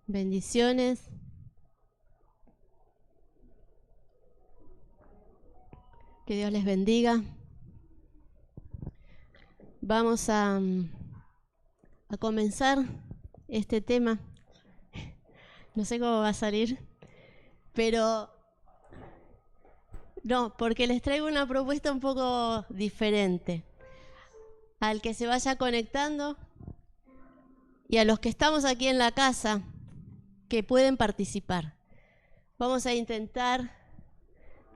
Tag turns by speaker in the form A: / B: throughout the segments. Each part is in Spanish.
A: Bendiciones. Que Dios les bendiga. Vamos a comenzar este tema. No sé cómo va a salir, pero no, porque les traigo una propuesta un poco diferente. Al que se vaya conectando y a los que estamos aquí en la casa, que pueden participar. Vamos a intentar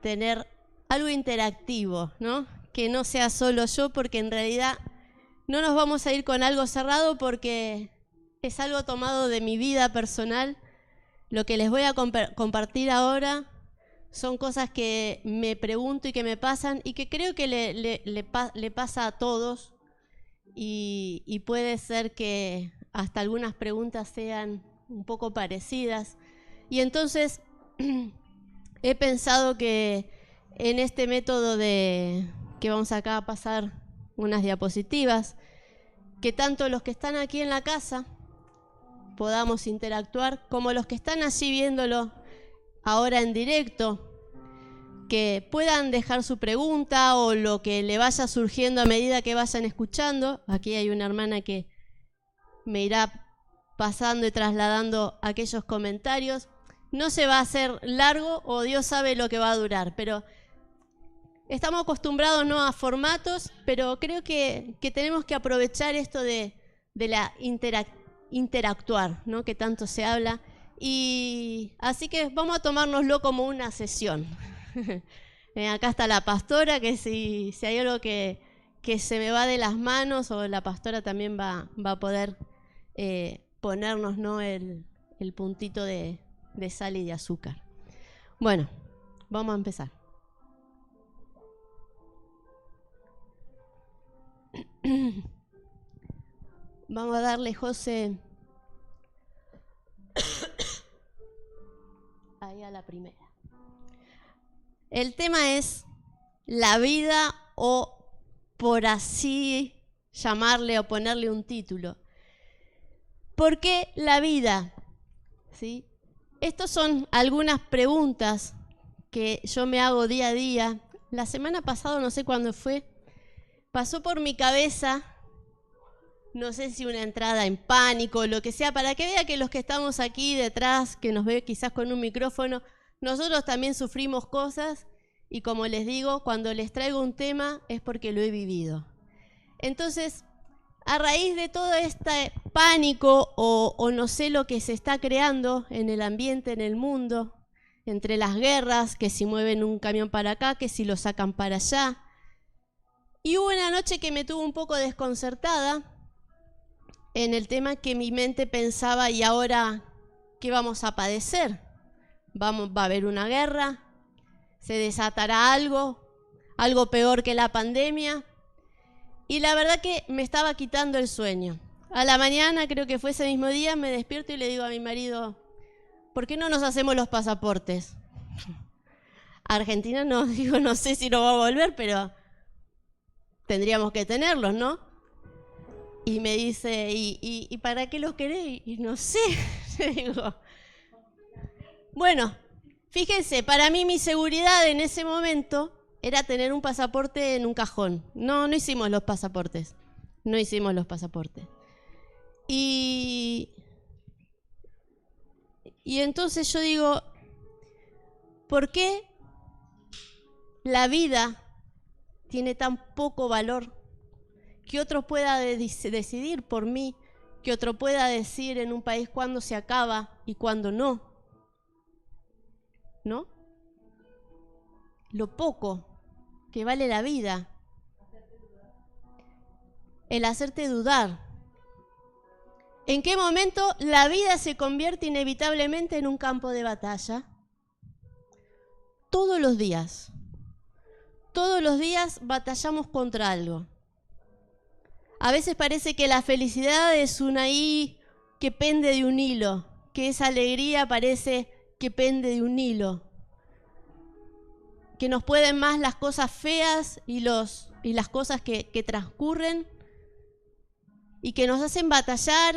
A: tener algo interactivo, ¿no? Que no sea solo yo, porque en realidad no nos vamos a ir con algo cerrado porque es algo tomado de mi vida personal. Lo que les voy a compartir ahora son cosas que me pregunto y que me pasan y que creo que le pasa a todos y puede ser que hasta algunas preguntas sean un poco parecidas. Y entonces he pensado que en este método que vamos acá a pasar unas diapositivas, que tanto los que están aquí en la casa podamos interactuar, como los que están allí viéndolo ahora en directo, que puedan dejar su pregunta o lo que le vaya surgiendo a medida que vayan escuchando. Aquí hay una hermana que me irá pasando y trasladando aquellos comentarios. No se va a hacer largo o Dios sabe lo que va a durar, pero estamos acostumbrados no a formatos, pero creo que tenemos que aprovechar esto de la interactuar, ¿no? Que tanto se habla. Y así que vamos a tomárnoslo como una sesión. Acá está la pastora, que si hay algo que se me va de las manos, o la pastora también va a poder ponernos, ¿no? el puntito de sal y de azúcar. Bueno, vamos a empezar. Vamos a darle, José, ahí a la primera. El tema es la vida, o por así llamarle o ponerle un título. ¿Por qué la vida? ¿Sí? Estas son algunas preguntas que yo me hago día a día. La semana pasada, no sé cuándo fue, pasó por mi cabeza, no sé si una entrada en pánico, lo que sea, para que vea que los que estamos aquí detrás, que nos ve quizás con un micrófono, nosotros también sufrimos cosas, y como les digo, cuando les traigo un tema es porque lo he vivido. Entonces, a raíz de todo este pánico o no sé lo que se está creando en el ambiente, en el mundo, entre las guerras, que si mueven un camión para acá, que si lo sacan para allá, y hubo una noche que me tuvo un poco desconcertada en el tema que mi mente pensaba, ¿y ahora qué vamos a padecer? ¿Va a haber una guerra? ¿Se desatará algo peor que la pandemia? Y la verdad que me estaba quitando el sueño. A la mañana, creo que fue ese mismo día, me despierto y le digo a mi marido, ¿por qué no nos hacemos los pasaportes? A Argentina no, digo, no sé si nos va a volver, pero tendríamos que tenerlos, ¿no? Y me dice, ¿y para qué los querés? Y no sé, le digo. Bueno, fíjense, para mí mi seguridad en ese momento era tener un pasaporte en un cajón. No hicimos los pasaportes. No hicimos los pasaportes. Y entonces yo digo, ¿por qué la vida tiene tan poco valor que otro pueda decidir por mí, que otro pueda decir en un país cuándo se acaba y cuándo no? ¿No? Lo poco que vale la vida. El hacerte dudar. ¿En qué momento la vida se convierte inevitablemente en un campo de batalla? Todos los días. Todos los días batallamos contra algo. A veces parece que la felicidad es una I que pende de un hilo, que esa alegría parece que pende de un hilo, que nos pueden más las cosas feas y las cosas que transcurren y que nos hacen batallar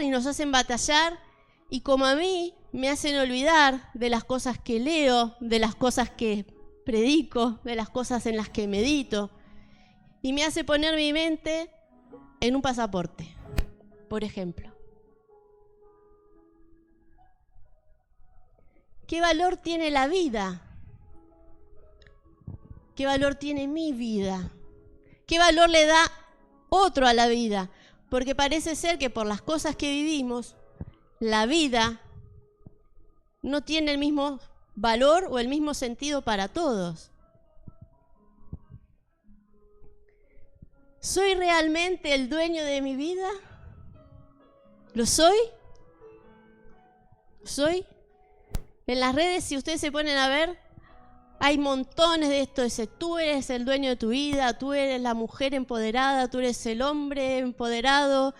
A: y como a mí me hacen olvidar de las cosas que leo, de las cosas que predico, de las cosas en las que medito, y me hace poner mi mente en un pasaporte, por ejemplo. ¿Qué valor tiene la vida? ¿Qué valor tiene mi vida? ¿Qué valor le da otro a la vida? Porque parece ser que por las cosas que vivimos, la vida no tiene el mismo valor o el mismo sentido para todos. ¿Soy realmente el dueño de mi vida? ¿Lo soy? ¿Soy? En las redes, si ustedes se ponen a ver, hay montones de esto. Dice, tú eres el dueño de tu vida, tú eres la mujer empoderada, tú eres el hombre empoderado,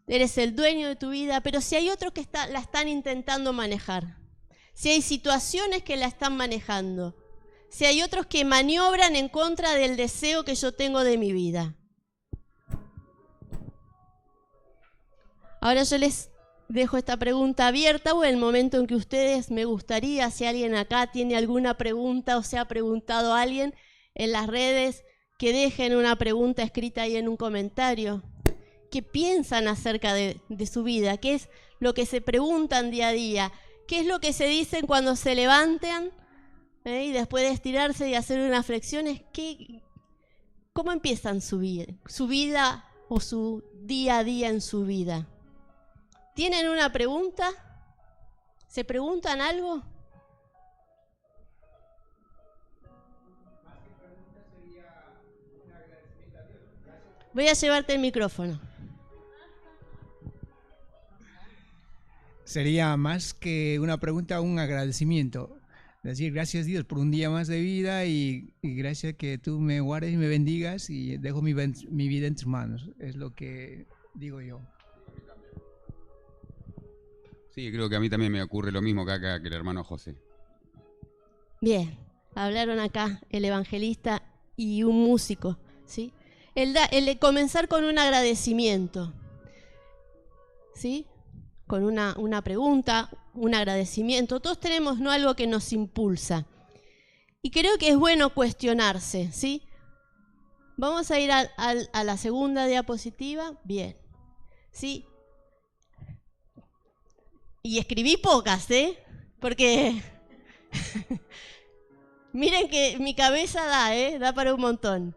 A: eres el dueño de tu vida. Pero si hay otros que la están intentando manejar, si hay situaciones que la están manejando, si hay otros que maniobran en contra del deseo que yo tengo de mi vida. Ahora yo les dejo esta pregunta abierta, o el momento en que ustedes, me gustaría, si alguien acá tiene alguna pregunta o se ha preguntado a alguien en las redes, que dejen una pregunta escrita ahí en un comentario. ¿Qué piensan acerca de su vida? ¿Qué es lo que se preguntan día a día? ¿Qué es lo que se dicen cuando se levantan? Y después de estirarse y hacer unas flexiones, ¿cómo empiezan su vida o su día a día en su vida? ¿Tienen una pregunta? ¿Se preguntan algo? Voy a llevarte el micrófono.
B: Sería más que una pregunta, un agradecimiento. Decir gracias Dios por un día más de vida y gracias que tú me guardes y me bendigas y dejo mi vida en tus manos. Es lo que digo yo.
C: Sí, creo que a mí también me ocurre lo mismo que acá, que el hermano José.
A: Bien, hablaron acá el evangelista y un músico, ¿sí? El comenzar con un agradecimiento, ¿sí? Con una pregunta, un agradecimiento. Todos tenemos, ¿no?, algo que nos impulsa. Y creo que es bueno cuestionarse, ¿sí? Vamos a ir a la segunda diapositiva. Bien, ¿sí? Y escribí pocas, porque miren que mi cabeza da para un montón.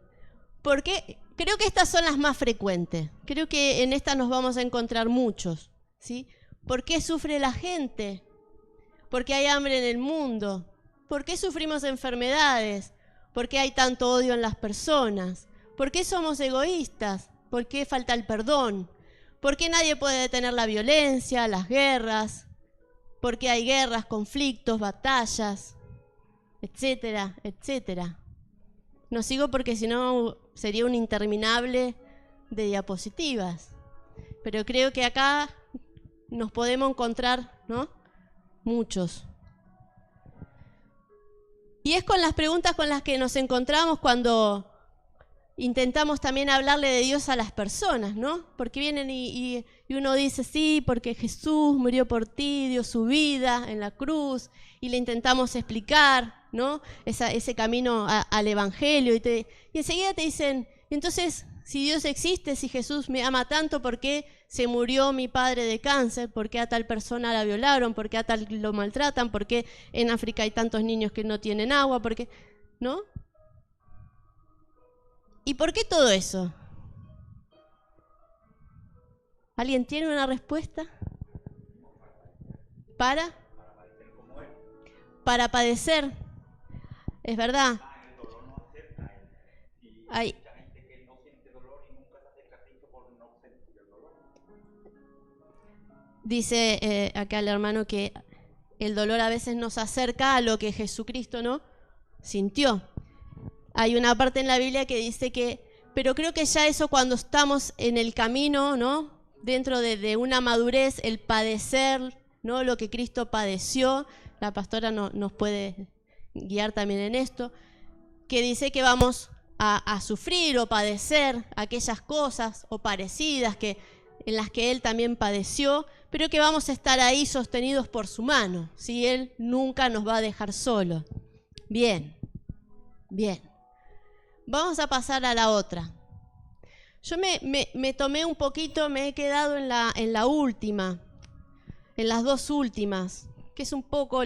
A: Porque creo que estas son las más frecuentes. Creo que en estas nos vamos a encontrar muchos, ¿sí? ¿Por qué sufre la gente? ¿Por qué hay hambre en el mundo? ¿Por qué sufrimos enfermedades? ¿Por qué hay tanto odio en las personas? ¿Por qué somos egoístas? ¿Por qué falta el perdón? ¿Por qué nadie puede detener la violencia, las guerras? ¿Por qué hay guerras, conflictos, batallas, etcétera, etcétera? No sigo porque si no sería un interminable de diapositivas. Pero creo que acá nos podemos encontrar, ¿no?, muchos. Y es con las preguntas con las que nos encontramos cuando intentamos también hablarle de Dios a las personas, ¿no? Porque vienen y uno dice, sí, porque Jesús murió por ti, dio su vida en la cruz, y le intentamos explicar, ¿no?, ese camino al Evangelio, y enseguida te dicen, entonces, si Dios existe, si Jesús me ama tanto, ¿por qué se murió mi padre de cáncer? ¿Por qué a tal persona la violaron? ¿Por qué a tal lo maltratan? ¿Por qué en África hay tantos niños que no tienen agua? ¿Por qué? ¿No? ¿Y por qué todo eso? ¿Alguien tiene una respuesta? ¿Para padecer. Es verdad. Hay dice acá el hermano que el dolor a veces nos acerca a lo que Jesucristo no sintió. Hay una parte en la Biblia que dice que, pero creo que ya eso cuando estamos en el camino, ¿no?, dentro de una madurez, el padecer, ¿no? Lo que Cristo padeció. La pastora nos puede guiar también en esto, que dice que vamos a sufrir o padecer aquellas cosas o parecidas en las que Él también padeció, pero que vamos a estar ahí sostenidos por su mano, ¿sí? Él nunca nos va a dejar solos. Bien, bien. Vamos a pasar a la otra. Yo me tomé un poquito, me he quedado en la última, en las dos últimas, que es un poco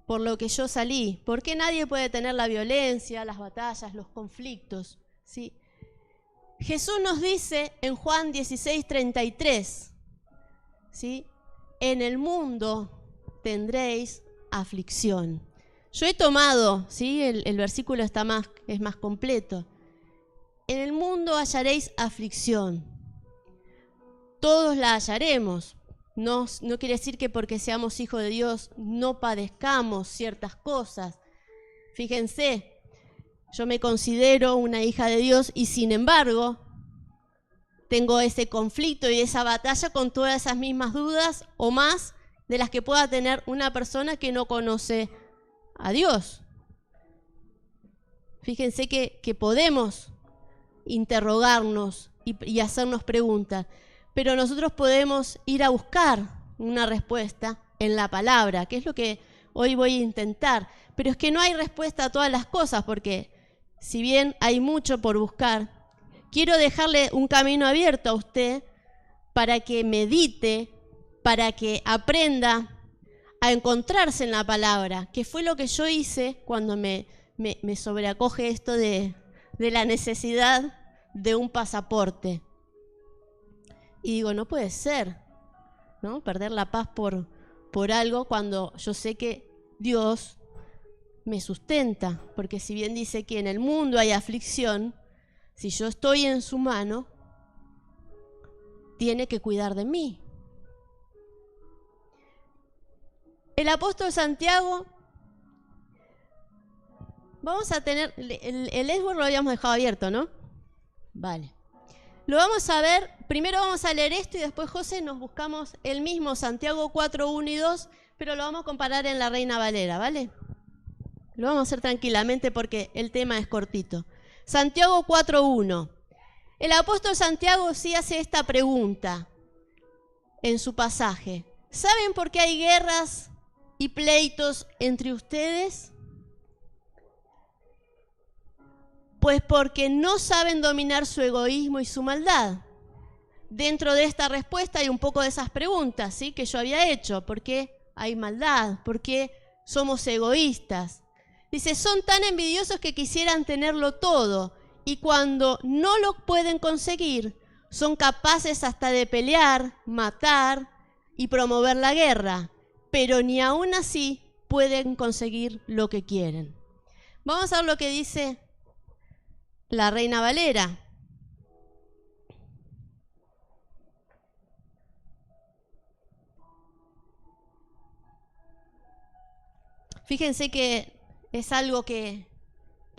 A: por lo que yo salí. ¿Por qué nadie puede tener la violencia, las batallas, los conflictos? ¿Sí? Jesús nos dice en Juan 16:33, ¿sí? En el mundo tendréis aflicción. Yo he tomado, ¿sí? El versículo es más completo. En el mundo hallaréis aflicción. Todos la hallaremos. No quiere decir que porque seamos hijos de Dios no padezcamos ciertas cosas. Fíjense, yo me considero una hija de Dios y sin embargo tengo ese conflicto y esa batalla con todas esas mismas dudas o más de las que pueda tener una persona que no conoce a Dios. Fíjense que podemos interrogarnos y hacernos preguntas, pero nosotros podemos ir a buscar una respuesta en la palabra, que es lo que hoy voy a intentar. Pero es que no hay respuesta a todas las cosas, porque si bien hay mucho por buscar, quiero dejarle un camino abierto a usted para que medite, para que aprenda a encontrarse en la palabra, que fue lo que yo hice cuando me sobreacoge esto de la necesidad de un pasaporte. Y digo, no puede ser, ¿no? Perder la paz por algo cuando yo sé que Dios me sustenta. Porque si bien dice que en el mundo hay aflicción, si yo estoy en su mano, tiene que cuidar de mí. El apóstol Santiago, vamos a tener, el Esbor lo habíamos dejado abierto, ¿no? Vale. Lo vamos a ver, primero vamos a leer esto y después, José, nos buscamos el mismo Santiago 4, 1 y 2, pero lo vamos a comparar en la Reina Valera, ¿vale? Lo vamos a hacer tranquilamente porque el tema es cortito. Santiago 4, 1. El apóstol Santiago sí hace esta pregunta en su pasaje. ¿Saben por qué hay guerras y pleitos entre ustedes? Pues porque no saben dominar su egoísmo y su maldad. Dentro de esta respuesta hay un poco de esas preguntas, ¿sí? Que yo había hecho. ¿Por qué hay maldad? ¿Por qué somos egoístas? Dice, son tan envidiosos que quisieran tenerlo todo y cuando no lo pueden conseguir, son capaces hasta de pelear, matar y promover la guerra, pero ni aún así pueden conseguir lo que quieren. Vamos a ver lo que dice la Reina Valera. Fíjense que es algo que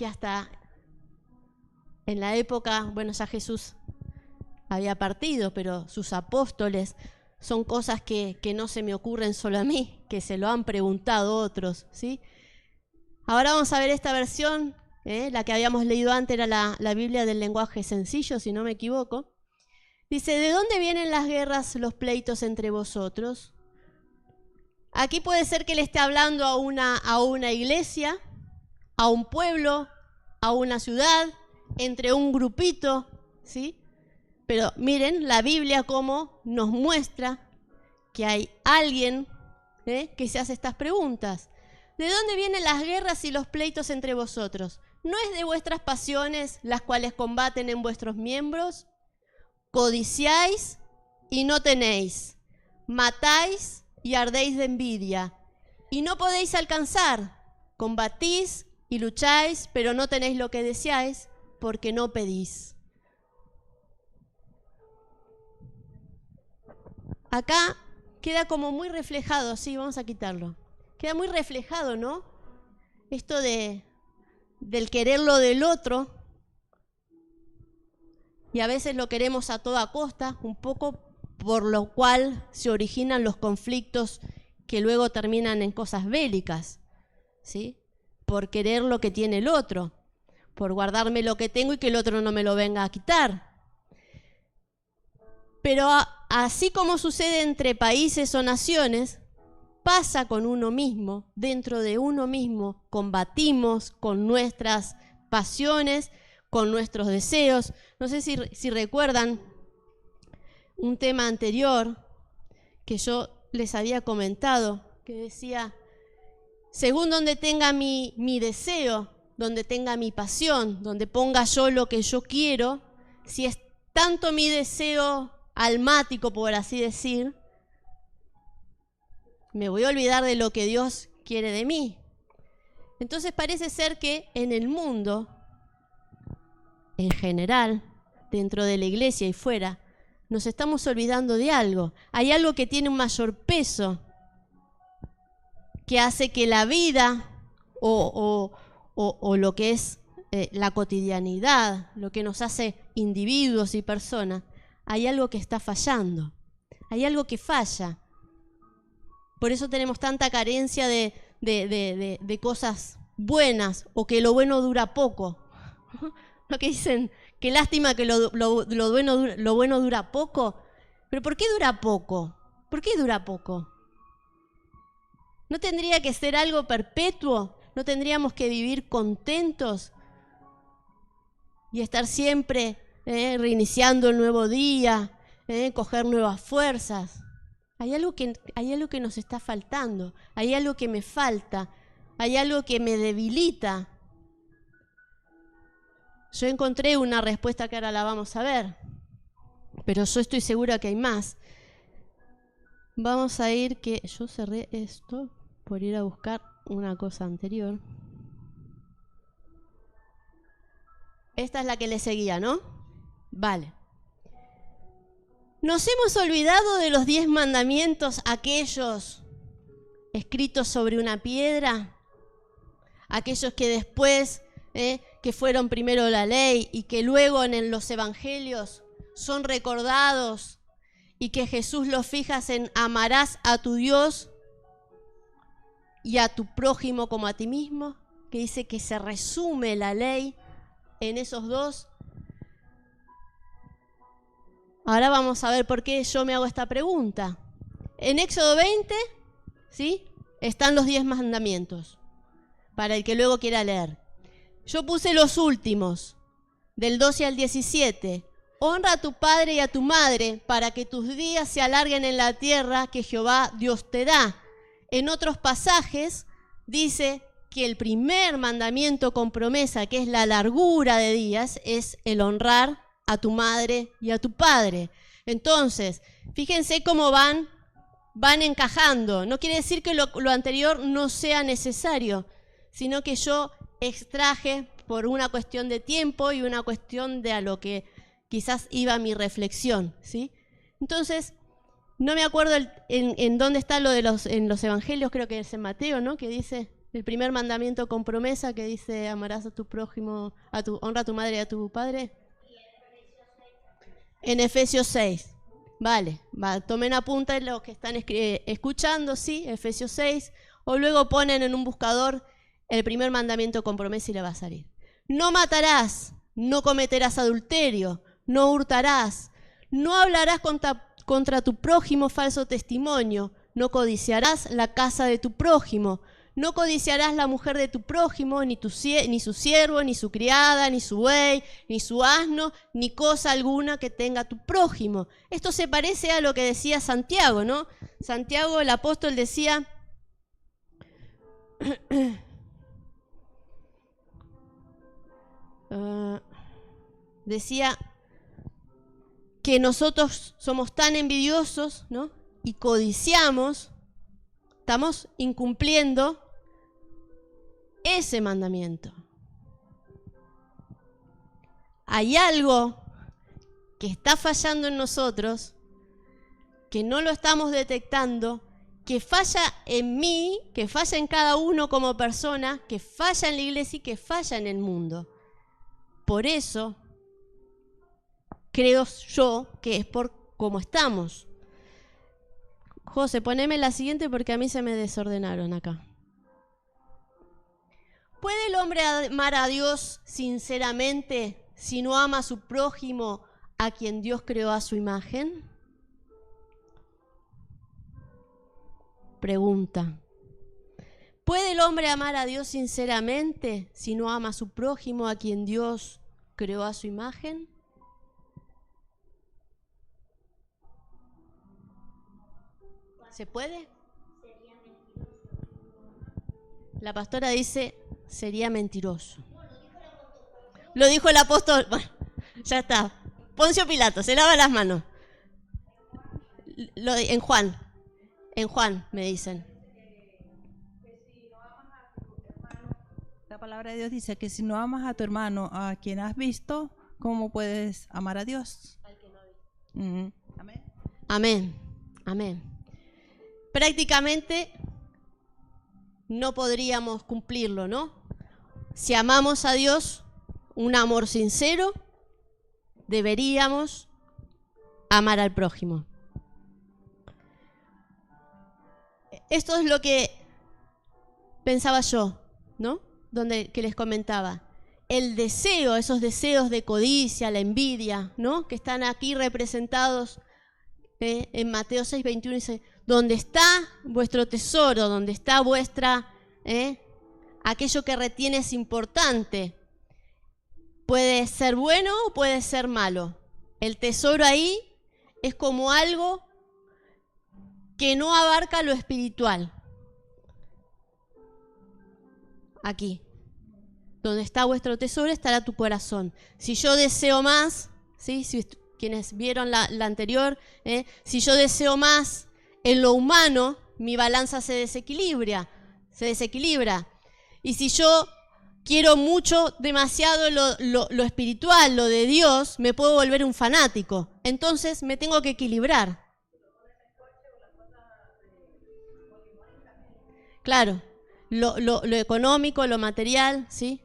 A: hasta en la época, bueno, ya Jesús había partido, pero sus apóstoles son cosas que no se me ocurren solo a mí, que se lo han preguntado otros, ¿sí? Ahora vamos a ver esta versión. La que habíamos leído antes era la Biblia del lenguaje sencillo, si no me equivoco. Dice, ¿de dónde vienen las guerras, los pleitos entre vosotros? Aquí puede ser que le esté hablando a una iglesia, a un pueblo, a una ciudad, entre un grupito, ¿sí? Pero miren la Biblia cómo nos muestra que hay alguien que se hace estas preguntas. ¿De dónde vienen las guerras y los pleitos entre vosotros? ¿No es de vuestras pasiones las cuales combaten en vuestros miembros? Codiciáis y no tenéis, matáis y ardéis de envidia, y no podéis alcanzar, combatís y lucháis, pero no tenéis lo que deseáis, porque no pedís. Acá queda como muy reflejado, sí, vamos a quitarlo. Queda muy reflejado, ¿no? Esto del querer lo del otro, y a veces lo queremos a toda costa, un poco por lo cual se originan los conflictos que luego terminan en cosas bélicas, ¿sí? Por querer lo que tiene el otro, por guardarme lo que tengo y que el otro no me lo venga a quitar. Pero así como sucede entre países o naciones, pasa con uno mismo. Dentro de uno mismo combatimos con nuestras pasiones, con nuestros deseos. No sé si recuerdan un tema anterior que yo les había comentado, que decía, según donde tenga mi deseo, donde tenga mi pasión, donde ponga yo lo que yo quiero, si es tanto mi deseo almático, por así decir, me voy a olvidar de lo que Dios quiere de mí. Entonces parece ser que en el mundo, en general, dentro de la iglesia y fuera, nos estamos olvidando de algo. Hay algo que tiene un mayor peso, que hace que la vida o lo que es la cotidianidad, lo que nos hace individuos y personas, hay algo que está fallando, hay algo que falla. Por eso tenemos tanta carencia de cosas buenas, o que lo bueno dura poco. Lo que dicen, qué lástima que lo bueno dura poco. ¿Pero por qué dura poco? ¿Por qué dura poco? ¿No tendría que ser algo perpetuo? ¿No tendríamos que vivir contentos y estar siempre reiniciando el nuevo día, coger nuevas fuerzas? Hay algo que nos está faltando, hay algo que me falta, hay algo que me debilita. Yo encontré una respuesta que ahora la vamos a ver, pero yo estoy segura que hay más. Vamos a ir que... Yo cerré esto por ir a buscar una cosa anterior. Esta es la que le seguía, ¿no? Vale. Nos hemos olvidado de los 10 mandamientos, aquellos escritos sobre una piedra, aquellos que después, que fueron primero la ley y que luego en los evangelios son recordados, y que Jesús los fijas en amarás a tu Dios y a tu prójimo como a ti mismo, que dice que se resume la ley en esos dos. Ahora vamos a ver por qué yo me hago esta pregunta. En Éxodo 20, ¿sí?, están los 10 mandamientos, para el que luego quiera leer. Yo puse los últimos, del 12 al 17. Honra a tu padre y a tu madre, para que tus días se alarguen en la tierra que Jehová Dios te da. En otros pasajes dice que el primer mandamiento con promesa, que es la largura de días, es el honrar a tu madre y a tu padre. Entonces, fíjense cómo van encajando. No quiere decir que lo anterior no sea necesario, sino que yo extraje por una cuestión de tiempo y una cuestión de a lo que quizás iba mi reflexión, ¿sí? Entonces, no me acuerdo en dónde está lo de en los evangelios, creo que es en Mateo, ¿no?, que dice el primer mandamiento con promesa, que dice amarás a tu prójimo, honra a tu madre y a tu padre. En Efesios 6. Vale, tomen apunta los que están escuchando, sí, Efesios 6, o luego ponen en un buscador el primer mandamiento con promesa y le va a salir. No matarás, no cometerás adulterio, no hurtarás, no hablarás contra tu prójimo falso testimonio, no codiciarás la casa de tu prójimo, no codiciarás la mujer de tu prójimo, ni su siervo, ni su criada, ni su buey, ni su asno, ni cosa alguna que tenga tu prójimo. Esto se parece a lo que decía Santiago, ¿no? Santiago, el apóstol, decía... decía que nosotros somos tan envidiosos, ¿no?, y codiciamos, estamos incumpliendo ese mandamiento. Hay algo que está fallando en nosotros, que no lo estamos detectando, que falla en mí, que falla en cada uno como persona, que falla en la iglesia y que falla en el mundo. Por eso creo yo que es por como estamos. José, poneme la siguiente porque a mí se me desordenaron acá. ¿Puede el hombre amar a Dios sinceramente si no ama a su prójimo, a quien Dios creó a su imagen? Pregunta. ¿Puede el hombre amar a Dios sinceramente si no ama a su prójimo, a quien Dios creó a su imagen? ¿Se puede? La pastora dice, sería mentiroso. Lo dijo el apóstol. Bueno, ya está. Poncio Pilato, se lava las manos. En Juan me dicen.
D: La palabra de Dios dice que si no amas a tu hermano, a quien has visto, ¿cómo puedes amar a Dios?
A: Al que no ha visto.
D: Amén.
A: Amén. Amén. Prácticamente no podríamos cumplirlo, ¿no? Si amamos a Dios, un amor sincero, deberíamos amar al prójimo. Esto es lo que pensaba yo, ¿no? Que les comentaba. El deseo, esos deseos de codicia, la envidia, ¿no? Que están aquí representados en Mateo 6:21 dice, donde está vuestro tesoro, donde está vuestra, aquello que retiene es importante. Puede ser bueno o puede ser malo. El tesoro ahí es como algo que no abarca lo espiritual. Aquí. Donde está vuestro tesoro estará tu corazón. Si yo deseo más, ¿sí? Si quienes vieron la anterior, si yo deseo más en lo humano, mi balanza se desequilibra. Y si yo quiero mucho, demasiado lo espiritual, lo de Dios, me puedo volver un fanático. Entonces me tengo que equilibrar. Claro, lo económico, lo material, ¿sí?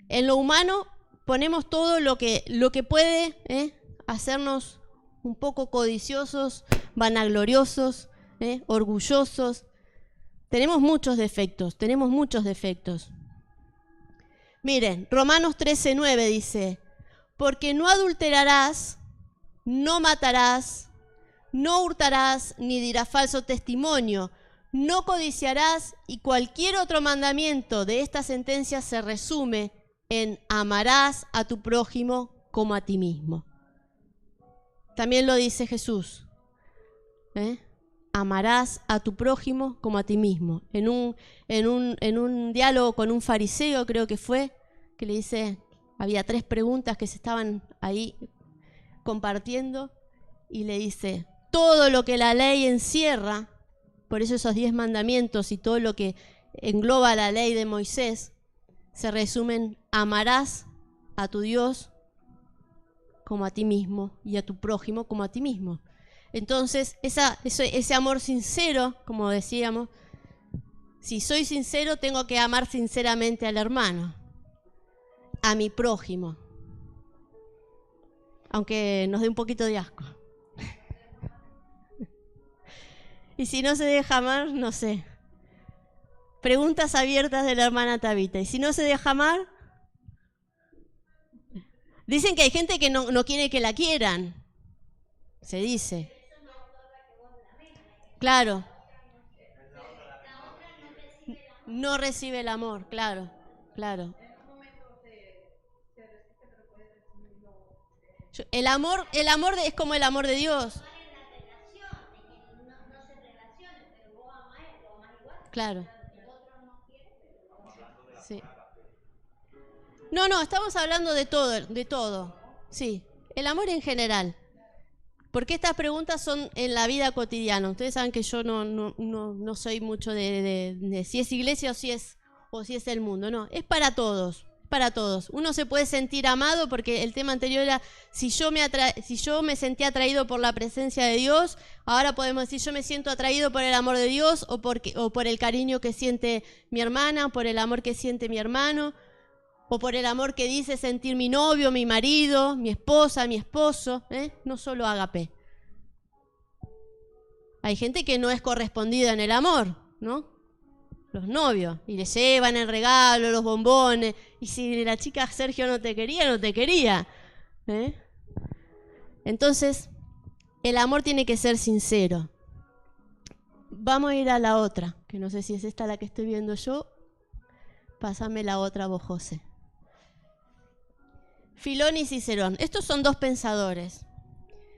A: En lo humano ponemos todo lo que puede hacernos un poco codiciosos, vanagloriosos, orgullosos. Tenemos muchos defectos. Miren, Romanos 13:9 dice, porque no adulterarás, no matarás, no hurtarás, ni dirás falso testimonio, no codiciarás, y cualquier otro mandamiento de esta sentencia se resume en amarás a tu prójimo como a ti mismo. También lo dice Jesús. Amarás a tu prójimo como a ti mismo. En un diálogo con un fariseo, creo que fue, que le dice, había 3 preguntas que se estaban ahí compartiendo, y le dice, todo lo que la ley encierra, por eso esos 10 mandamientos y todo lo que engloba la ley de Moisés, se resumen, amarás a tu Dios como a ti mismo y a tu prójimo como a ti mismo. Entonces, ese amor sincero, como decíamos, si soy sincero, tengo que amar sinceramente al hermano, a mi prójimo, aunque nos dé un poquito de asco. Y si no se deja amar, no sé. Preguntas abiertas de la hermana Tabita. ¿Y si no se deja amar? Dicen que hay gente que no quiere que la quieran. Se dice. Claro. No recibe el amor, claro. El amor es como el amor de Dios. Claro. Sí. No, estamos hablando de todo. Sí, el amor en general. Porque estas preguntas son en la vida cotidiana. Ustedes saben que yo no soy mucho de si es iglesia o si es el mundo. No, es para todos. Uno se puede sentir amado porque el tema anterior era si yo me sentí atraído por la presencia de Dios, ahora podemos decir yo me siento atraído por el amor de Dios o por el cariño que siente mi hermana, por el amor que siente mi hermano, o por el amor que dice sentir mi novio, mi marido, mi esposa, mi esposo, no solo ágape. Hay gente que no es correspondida en el amor, ¿no? Los novios, y le llevan el regalo, los bombones, y si la chica Sergio no te quería, no te quería. Entonces, el amor tiene que ser sincero. Vamos a ir a la otra, que no sé si es esta la que estoy viendo yo. Pásame la otra vos, José. Filón y Cicerón. Estos son dos pensadores,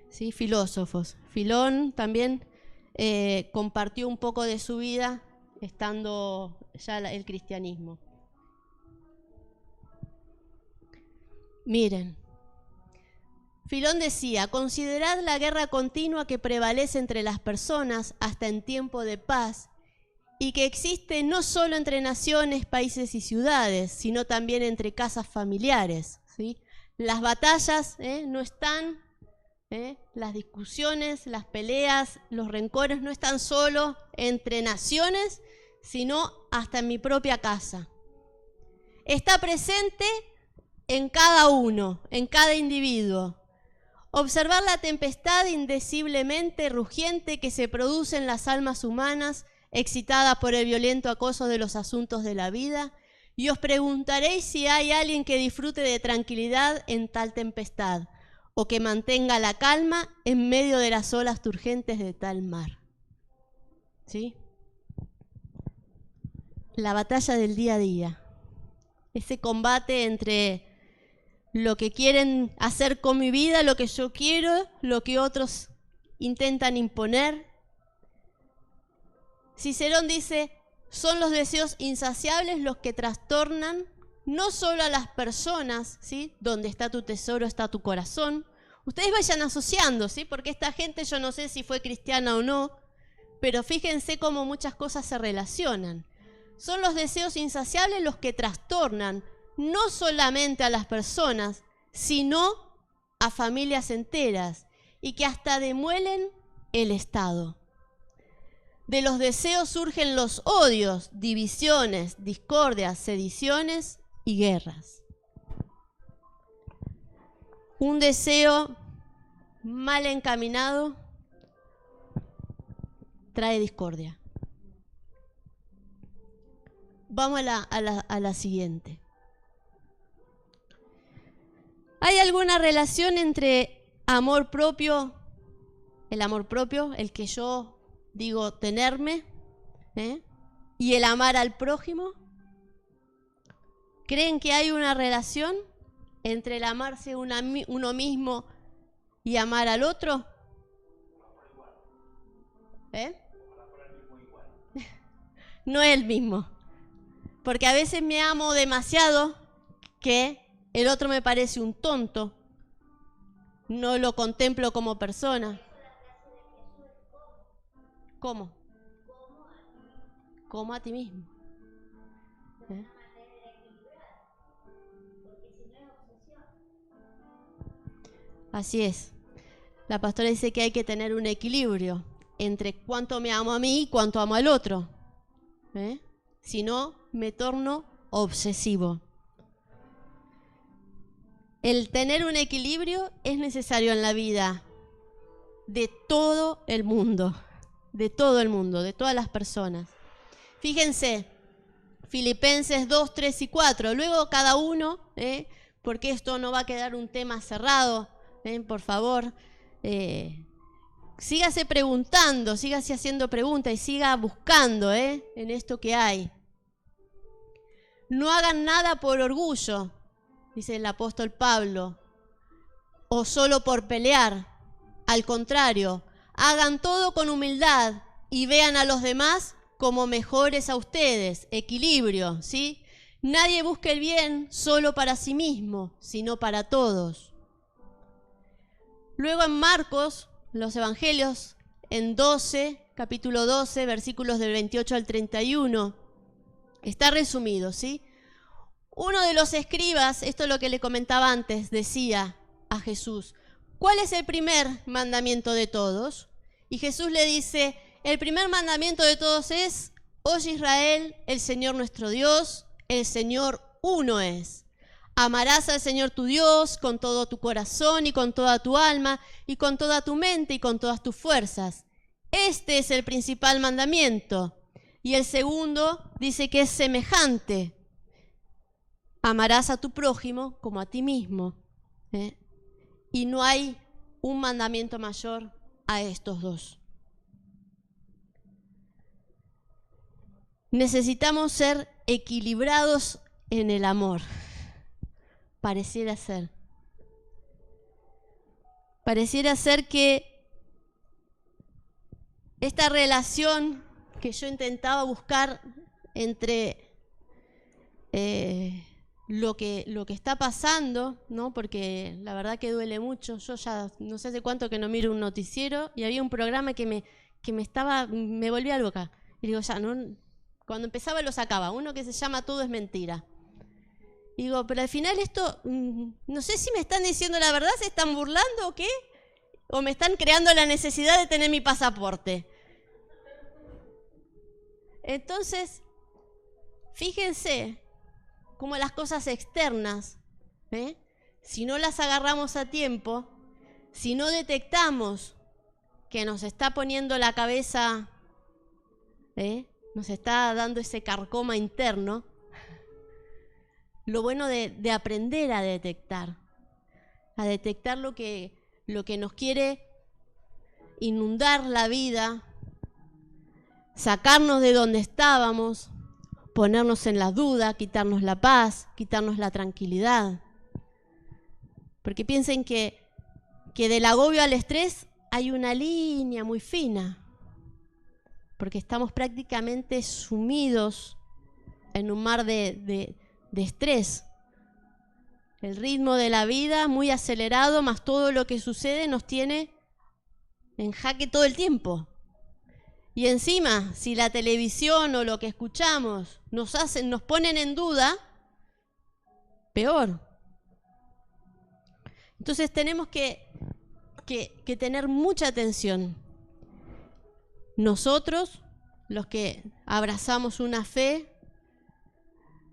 A: ¿sí? Filósofos. Filón también compartió un poco de su vida estando ya el cristianismo. Miren, Filón decía: considerad la guerra continua que prevalece entre las personas hasta en tiempo de paz, y que existe no solo entre naciones, países y ciudades, sino también entre casas familiares, ¿sí? Las batallas no están, las discusiones, las peleas, los rencores no están solo entre naciones, sino hasta en mi propia casa. Está presente en cada uno, en cada individuo. Observar la tempestad indeciblemente rugiente que se produce en las almas humanas, excitada por el violento acoso de los asuntos de la vida, y os preguntaréis si hay alguien que disfrute de tranquilidad en tal tempestad, o que mantenga la calma en medio de las olas turgentes de tal mar. ¿Sí? La batalla del día a día, ese combate entre lo que quieren hacer con mi vida, lo que yo quiero, lo que otros intentan imponer. Cicerón dice: son los deseos insaciables los que trastornan no solo a las personas, ¿sí? Donde está tu tesoro está tu corazón. Ustedes vayan asociando, ¿sí? Porque esta gente, yo no sé si fue cristiana o no, pero fíjense cómo muchas cosas se relacionan. Son los deseos insaciables los que trastornan no solamente a las personas, sino a familias enteras, y que hasta demuelen el Estado. De los deseos surgen los odios, divisiones, discordias, sediciones y guerras. Un deseo mal encaminado trae discordia. Vamos a la siguiente. ¿Hay alguna relación entre amor propio, el que yo digo tenerme, y el amar al prójimo? ¿Creen que hay una relación entre el amarse uno mismo y amar al otro? No es el mismo. Porque a veces me amo demasiado que el otro me parece un tonto. No lo contemplo como persona. ¿Cómo? Como a ti mismo. Así es. La pastora dice que hay que tener un equilibrio entre cuánto me amo a mí y cuánto amo al otro. Si no, me torno obsesivo. El tener un equilibrio es necesario en la vida de todo el mundo, de todas las personas. Fíjense, Filipenses 2, 3 y 4. Luego cada uno, porque esto no va a quedar un tema cerrado, por favor, sígase preguntando, sígase haciendo preguntas y siga buscando en esto que hay. No hagan nada por orgullo, dice el apóstol Pablo, o solo por pelear. Al contrario, hagan todo con humildad y vean a los demás como mejores a ustedes. Equilibrio, ¿sí? Nadie busque el bien solo para sí mismo, sino para todos. Luego en Marcos, los evangelios, en capítulo 12, versículos del 28 al 31, está resumido, ¿sí? Uno de los escribas, esto es lo que le comentaba antes, decía a Jesús: ¿cuál es el primer mandamiento de todos? Y Jesús le dice: el primer mandamiento de todos es: oye Israel, el Señor nuestro Dios, el Señor uno es. Amarás al Señor tu Dios con todo tu corazón y con toda tu alma y con toda tu mente y con todas tus fuerzas. Este es el principal mandamiento. Y el segundo dice que es semejante. Amarás a tu prójimo como a ti mismo. Y no hay un mandamiento mayor a estos dos. Necesitamos ser equilibrados en el amor. Pareciera ser. Pareciera ser que esta relación que yo intentaba buscar entre lo que está pasando, ¿no? Porque la verdad que duele mucho. Yo ya no sé hace cuánto que no miro un noticiero y había un programa que me volvía loca. Y digo, ya, no, cuando empezaba lo sacaba, uno que se llama Todo es mentira. Y digo, pero al final esto, no sé si me están diciendo la verdad, se están burlando o qué, o me están creando la necesidad de tener mi pasaporte. Entonces, fíjense cómo las cosas externas, si no las agarramos a tiempo, si no detectamos que nos está poniendo la cabeza, nos está dando ese carcoma interno, lo bueno de aprender a detectar lo que nos quiere inundar la vida, sacarnos de donde estábamos, ponernos en la duda, quitarnos la paz, quitarnos la tranquilidad. Porque piensen que del agobio al estrés hay una línea muy fina, porque estamos prácticamente sumidos en un mar de estrés. El ritmo de la vida muy acelerado, más todo lo que sucede nos tiene en jaque todo el tiempo. Y encima, si la televisión o lo que escuchamos nos ponen en duda, peor. Entonces tenemos que tener mucha atención. Nosotros, los que abrazamos una fe,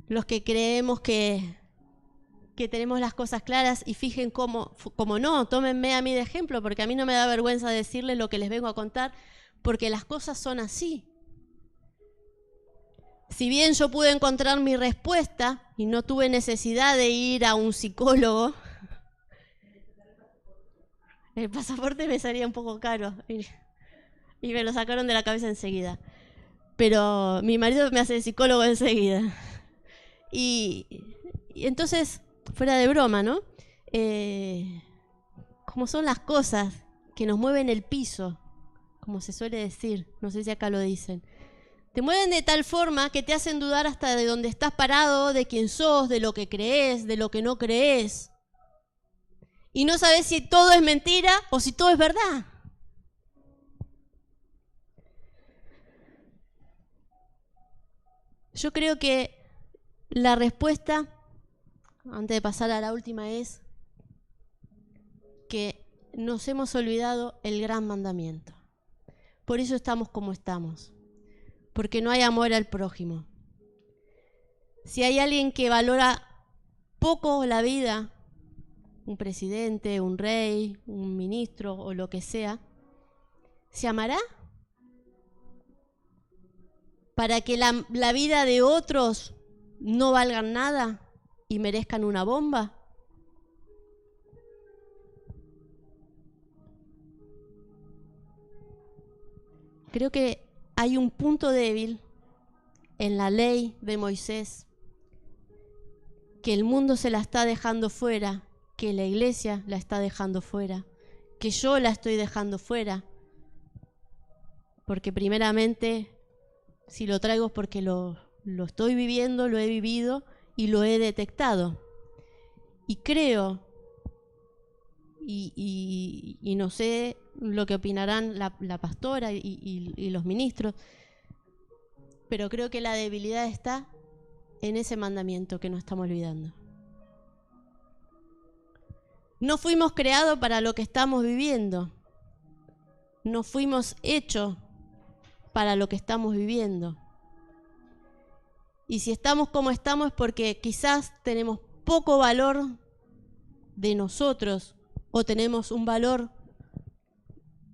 A: los que creemos que tenemos las cosas claras, y fijen cómo no, tómenme a mí de ejemplo, porque a mí no me da vergüenza decirles lo que les vengo a contar, porque las cosas son así. Si bien yo pude encontrar mi respuesta y no tuve necesidad de ir a un psicólogo, el pasaporte me salía un poco caro y me lo sacaron de la cabeza enseguida. Pero mi marido me hace psicólogo enseguida. Y entonces, fuera de broma, ¿no? Como son las cosas que nos mueven el piso, como se suele decir, no sé si acá lo dicen. Te mueven de tal forma que te hacen dudar hasta de dónde estás parado, de quién sos, de lo que crees, de lo que no crees. Y no sabes si todo es mentira o si todo es verdad. Yo creo que la respuesta, antes de pasar a la última, es que nos hemos olvidado el gran mandamiento. Por eso estamos como estamos, porque no hay amor al prójimo. Si hay alguien que valora poco la vida, un presidente, un rey, un ministro o lo que sea, ¿se amará? Para que la vida de otros no valgan nada y merezcan una bomba. Creo que hay un punto débil en la ley de Moisés, que el mundo se la está dejando fuera, que la iglesia la está dejando fuera, que yo la estoy dejando fuera, porque primeramente, si lo traigo es porque lo estoy viviendo, lo he vivido y lo he detectado. Y creo, y no sé lo que opinarán la pastora y los ministros, pero creo que la debilidad está en ese mandamiento que nos estamos olvidando. No fuimos creados para lo que estamos viviendo. No fuimos hechos para lo que estamos viviendo. Y si estamos como estamos es porque quizás tenemos poco valor de nosotros o tenemos un valor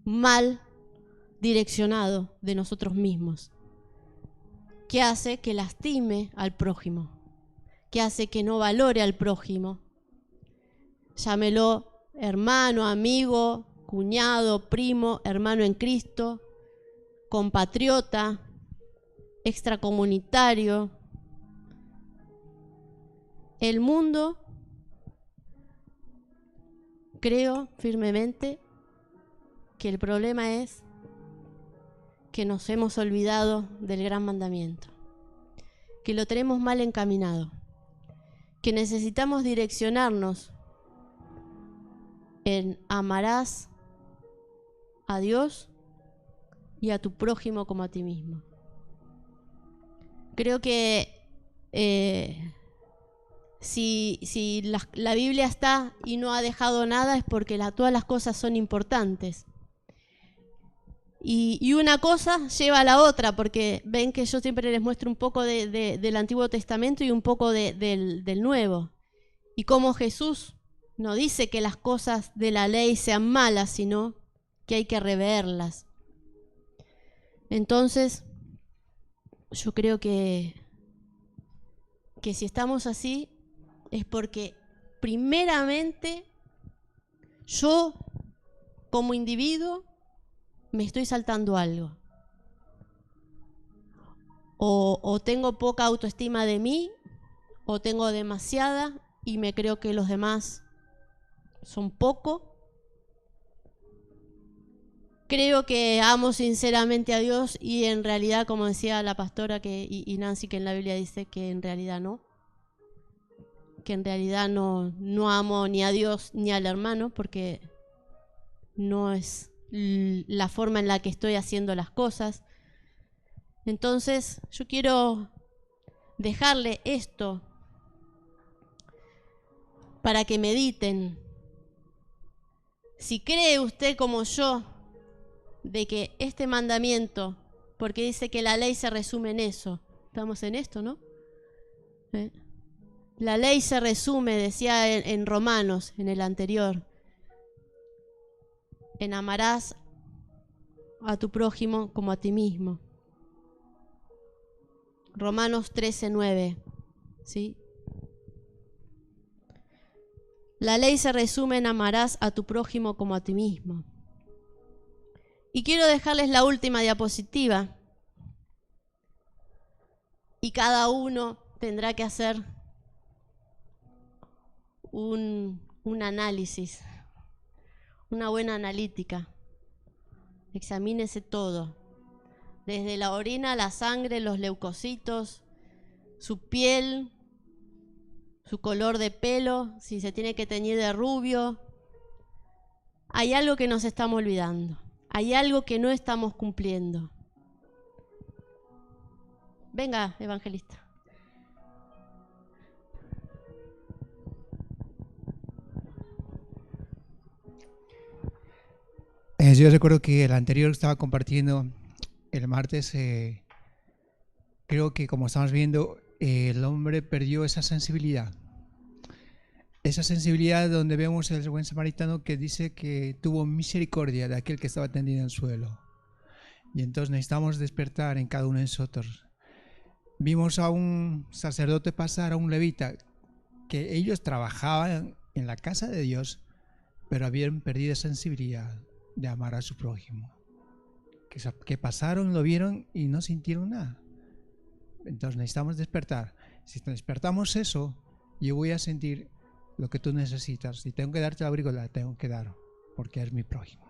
A: mal direccionado de nosotros mismos, que hace que lastime al prójimo, que hace que no valore al prójimo. Llámelo hermano, amigo, cuñado, primo, hermano en Cristo, compatriota, extracomunitario. El mundo, creo firmemente que el problema es que nos hemos olvidado del gran mandamiento, que lo tenemos mal encaminado, que necesitamos direccionarnos en amarás a Dios y a tu prójimo como a ti mismo. Creo que si la Biblia está y no ha dejado nada es porque todas las cosas son importantes. Y una cosa lleva a la otra, porque ven que yo siempre les muestro un poco del Antiguo Testamento y un poco del Nuevo. Y cómo Jesús no dice que las cosas de la ley sean malas, sino que hay que reverlas. Entonces, yo creo que si estamos así es porque primeramente yo como individuo me estoy saltando algo. O tengo poca autoestima de mí, o tengo demasiada y me creo que los demás son poco. Creo que amo sinceramente a Dios y en realidad, como decía la pastora y Nancy, que en la Biblia dice que en realidad no. Que en realidad no amo ni a Dios ni al hermano, porque no es la forma en la que estoy haciendo las cosas. Entonces yo quiero dejarle esto para que mediten. Si cree usted como yo de que este mandamiento, porque dice que la ley se resume en eso, estamos en esto, ¿no? La ley se resume, decía en Romanos, en el anterior, en amarás a tu prójimo como a ti mismo. Romanos 13:9, ¿sí? La ley se resume en amarás a tu prójimo como a ti mismo. Y quiero dejarles la última diapositiva. Y cada uno tendrá que hacer un análisis, una buena analítica. Examínese todo, desde la orina, la sangre, los leucocitos, su piel, su color de pelo, si se tiene que teñir de rubio. Hay algo que nos estamos olvidando, hay algo que no estamos cumpliendo. Venga, evangelista.
B: Yo recuerdo que el anterior estaba compartiendo el martes, creo que como estamos viendo, el hombre perdió esa sensibilidad. Esa sensibilidad donde vemos el buen samaritano que dice que tuvo misericordia de aquel que estaba tendido en el suelo. Y entonces necesitamos despertar en cada uno de nosotros. Vimos a un sacerdote pasar, a un levita, que ellos trabajaban en la casa de Dios, pero habían perdido sensibilidad de amar a su prójimo. Que pasaron, lo vieron y no sintieron nada. Entonces necesitamos despertar. Si despertamos eso, yo voy a sentir lo que tú necesitas. Si tengo que darte el abrigo, la tengo que dar, porque es mi prójimo.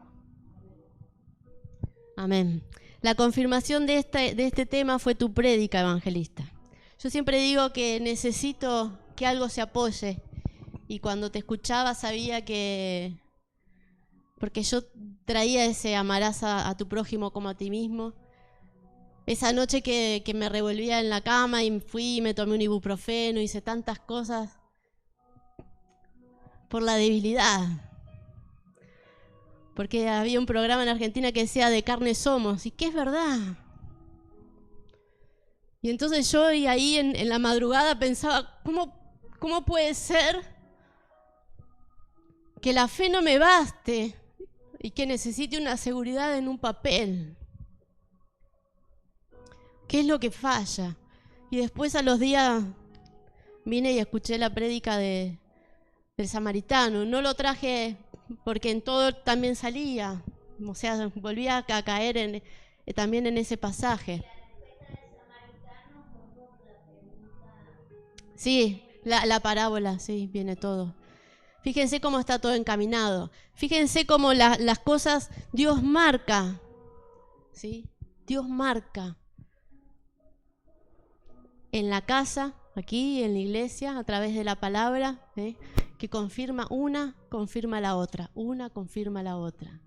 A: Amén. La confirmación de este tema fue tu prédica, evangelista. Yo siempre digo que necesito que algo se apoye, y cuando te escuchaba sabía que... porque yo traía ese amarás a tu prójimo como a ti mismo. Esa noche que me revolvía en la cama y fui y me tomé un ibuprofeno, hice tantas cosas por la debilidad. Porque había un programa en Argentina que decía de carne somos, y que es verdad. Y entonces yo ahí en la madrugada pensaba, ¿cómo puede ser que la fe no me baste y que necesite una seguridad en un papel? ¿Qué es lo que falla? Y después a los días vine y escuché la prédica del samaritano. No lo traje porque en todo también salía, o sea, volvía a caer también en ese pasaje. Sí, la parábola, sí, viene todo. Fíjense cómo está todo encaminado. Fíjense cómo las cosas Dios marca, ¿sí? Dios marca. En la casa, aquí, en la iglesia, a través de la palabra, que confirma una, confirma la otra, una confirma la otra.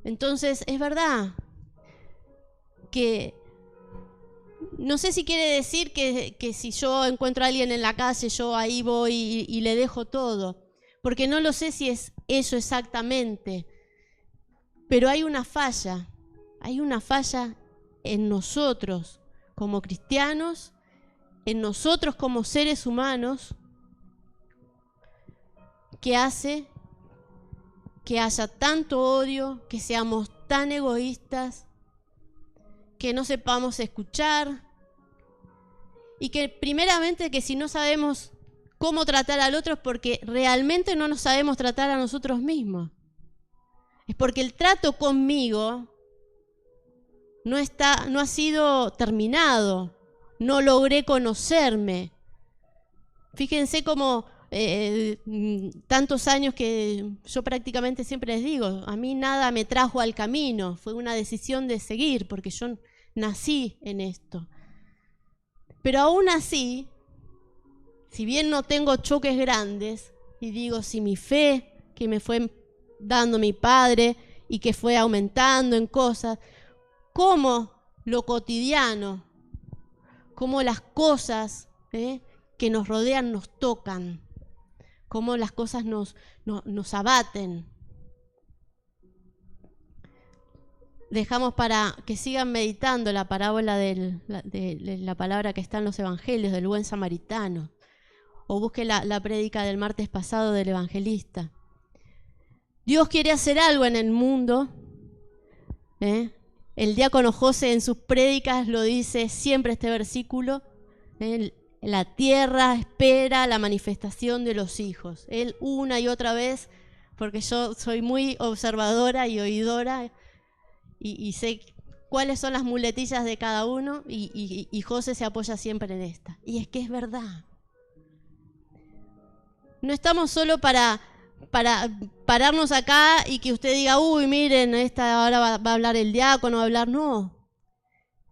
A: Entonces, es verdad que no sé si quiere decir que si yo encuentro a alguien en la calle, yo ahí voy y le dejo todo, porque no lo sé si es eso exactamente, pero hay una falla en nosotros como cristianos, en nosotros como seres humanos, que hace que haya tanto odio, que seamos tan egoístas, que no sepamos escuchar, y que primeramente que si no sabemos cómo tratar al otro es porque realmente no nos sabemos tratar a nosotros mismos. Es porque el trato conmigo no ha sido terminado, no logré conocerme. Fíjense cómo tantos años que yo prácticamente siempre les digo, a mí nada me trajo al camino, fue una decisión de seguir, porque yo nací en esto. Pero aún así, si bien no tengo choques grandes, y digo, si mi fe que me fue dando mi padre y que fue aumentando en cosas, cómo lo cotidiano, cómo las cosas que nos rodean nos tocan, cómo las cosas nos abaten. Dejamos para que sigan meditando la parábola de la palabra que está en los evangelios, del buen samaritano, o busque la prédica del martes pasado del evangelista. Dios quiere hacer algo en el mundo. El diácono José en sus prédicas lo dice siempre este versículo. La tierra espera la manifestación de los hijos. Él una y otra vez, porque yo soy muy observadora y oidora, y sé cuáles son las muletillas de cada uno, y José se apoya siempre en esta. Y es que es verdad. No estamos solo para pararnos acá y que usted diga, uy, miren, ahora va a hablar el diácono, va a hablar, no.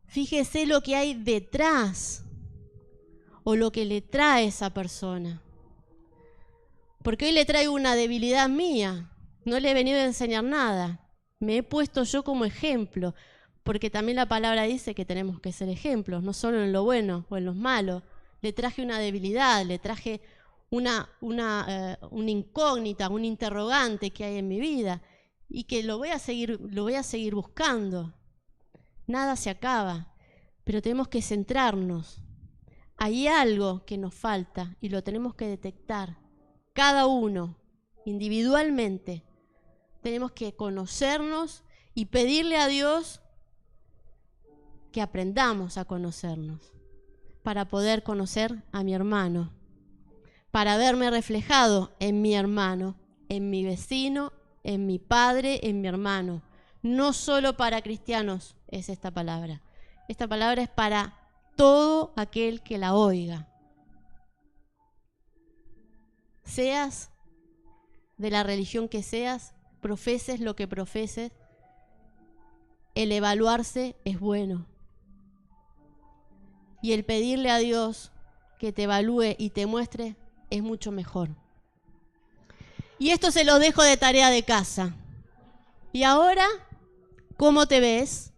A: Fíjese lo que hay detrás, o lo que le trae esa persona. Porque hoy le traigo una debilidad mía, no le he venido a enseñar nada. Me he puesto yo como ejemplo, porque también la palabra dice que tenemos que ser ejemplos, no solo en lo bueno o en lo malo. Le traje una debilidad, le traje una incógnita, un interrogante que hay en mi vida, y que lo voy a seguir buscando. Nada se acaba, pero tenemos que centrarnos. Hay algo que nos falta y lo tenemos que detectar. Cada uno, individualmente, tenemos que conocernos y pedirle a Dios que aprendamos a conocernos para poder conocer a mi hermano, para verme reflejado en mi hermano, en mi vecino, en mi padre, en mi hermano. No solo para cristianos es esta palabra. Esta palabra es para todo aquel que la oiga. Seas de la religión que seas, profeses lo que profeses, el evaluarse es bueno. Y el pedirle a Dios que te evalúe y te muestre es mucho mejor. Y esto se lo dejo de tarea de casa. Y ahora, ¿cómo te ves?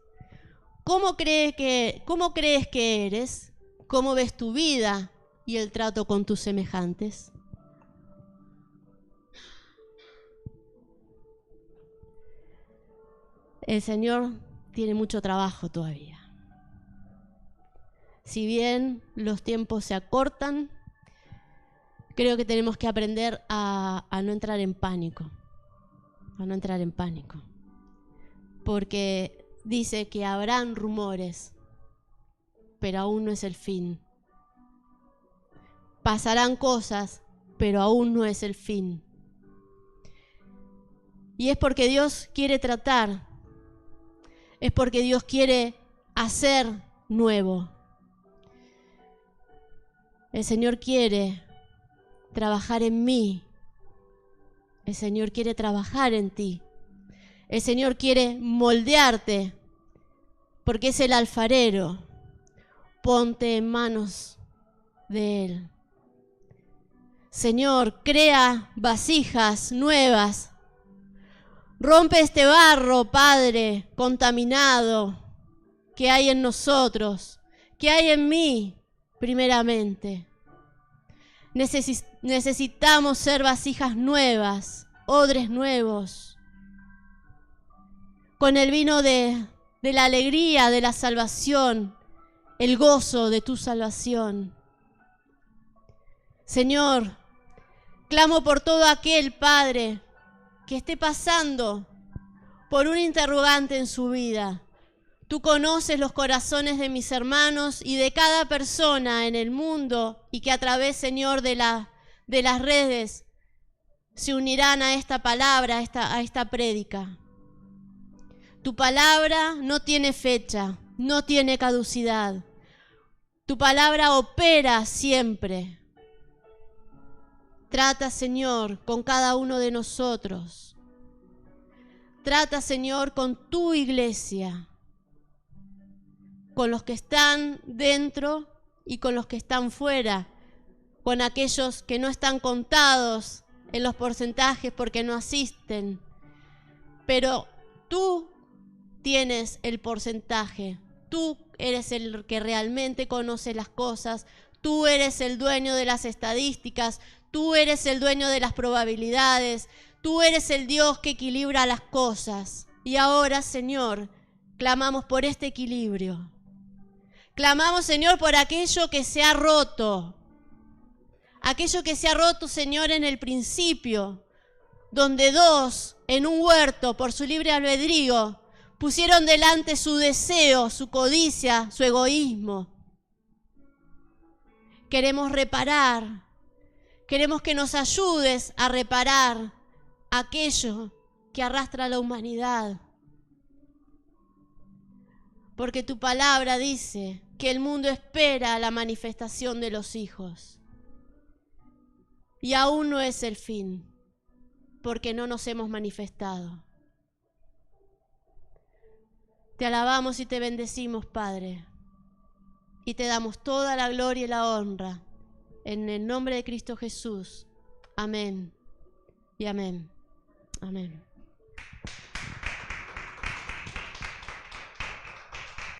A: ¿Cómo crees que eres? ¿Cómo ves tu vida y el trato con tus semejantes? El Señor tiene mucho trabajo todavía. Si bien los tiempos se acortan, creo que tenemos que aprender a no entrar en pánico. A no entrar en pánico. Porque dice que habrán rumores pero aún no es el fin. Pasarán cosas, pero aún no es el fin. Y es porque Dios quiere tratar, es porque Dios quiere hacer nuevo. El Señor quiere trabajar en mí. El Señor quiere trabajar en ti. El Señor quiere moldearte, porque es el alfarero. Ponte en manos de Él. Señor, crea vasijas nuevas. Rompe este barro, Padre, contaminado que hay en nosotros, que hay en mí, primeramente. Necesitamos ser vasijas nuevas, odres nuevos, con el vino de la alegría de la salvación, el gozo de tu salvación. Señor, clamo por todo aquel Padre que esté pasando por un interrogante en su vida. Tú conoces los corazones de mis hermanos y de cada persona en el mundo y que a través, Señor, de las redes se unirán a esta palabra, a esta prédica. Tu palabra no tiene fecha, no tiene caducidad. Tu palabra opera siempre. Trata, Señor, con cada uno de nosotros. Trata, Señor, con tu iglesia, con los que están dentro y con los que están fuera, con aquellos que no están contados en los porcentajes porque no asisten. Pero tú tienes el porcentaje, tú eres el que realmente conoce las cosas, tú eres el dueño de las estadísticas, tú eres el dueño de las probabilidades, tú eres el Dios que equilibra las cosas. Y ahora, Señor, clamamos por este equilibrio. Clamamos, Señor, por aquello que se ha roto. Aquello que se ha roto, Señor, en el principio, donde dos en un huerto, por su libre albedrío, pusieron delante su deseo, su codicia, su egoísmo. Queremos reparar. Queremos que nos ayudes a reparar aquello que arrastra a la humanidad. Porque tu palabra dice que el mundo espera la manifestación de los hijos. Y aún no es el fin, porque no nos hemos manifestado. Te alabamos y te bendecimos, Padre, y te damos toda la gloria y la honra. En el nombre de Cristo Jesús. Amén y amén. Amén.